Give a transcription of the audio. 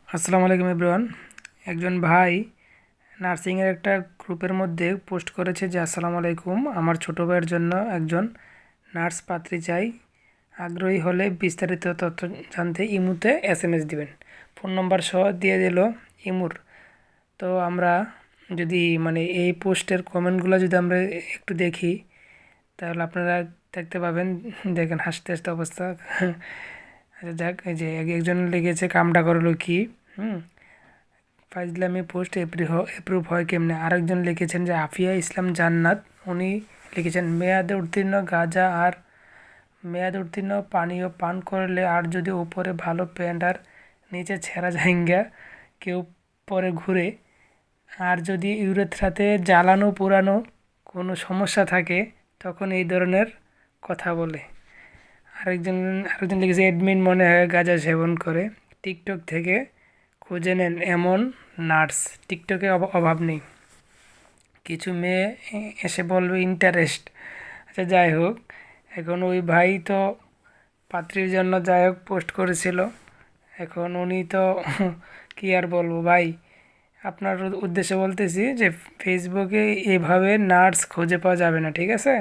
আসসালামু আলাইকুম এভরিওয়ান। একজন ভাই নার্সিংয়ের একটা গ্রুপের মধ্যে পোস্ট করেছে যে আসসালামু আলাইকুম, আমার ছোটো ভাইয়ের জন্য একজন নার্স পাত্রী চাই। আগ্রহী হলে বিস্তারিত তথ্য জানতে ইমুতে SMS দিবেন। ফোন নম্বর সহ দিয়ে দিল ইমুর। তো আমরা যদি এই পোস্টের কমেন্টগুলো যদি আমরা একটু দেখি, তাহলে আপনারা দেখতে পাবেন। দেখেন, হাসতে হাসতে অবস্থা। আচ্ছা যাক, এই যে একজন লিখেছে কামটা করলো কি, ফাইজলামি পোস্ট এপ্রুভ হয় কেমনে। আরেকজন লিখেছেন যে আফিয়া ইসলাম জান্নাত, উনি লিখেছেন মেয়াদে উত্তীর্ণ গাঁজা আর মেয়াদে উত্তীর্ণ পানীয় পান করলে আর যদি উপরে ভালো প্যান্ট আর নিচে ছেঁড়া জাহিঙ্গা কেউ পরে ঘুরে, আর যদি ইউরেথ্রাতে জ্বালানো পুরানো কোনো সমস্যা থাকে তখন এই ধরনের কথা বলে। আরেকজন আরেকজন লিখেছে অ্যাডমিন মনে হয় গাঁজা সেবন করে, টিকটক থেকে খুঁজে নেন এমন নার্স, টিকটকে অভাব নেই। কিছু মেয়ে এসে বলবে ইন্টারেস্ট। আচ্ছা যাই হোক, এখন ওই ভাই তো পাত্রীর জন্য যাই হোক পোস্ট করেছিল। এখন উনি তো কী আর বলবো ভাই, আপনার উদ্দেশ্যে বলতেছি যে ফেসবুকে এভাবে নার্স খুঁজে পাওয়া যাবে না, ঠিক আছে।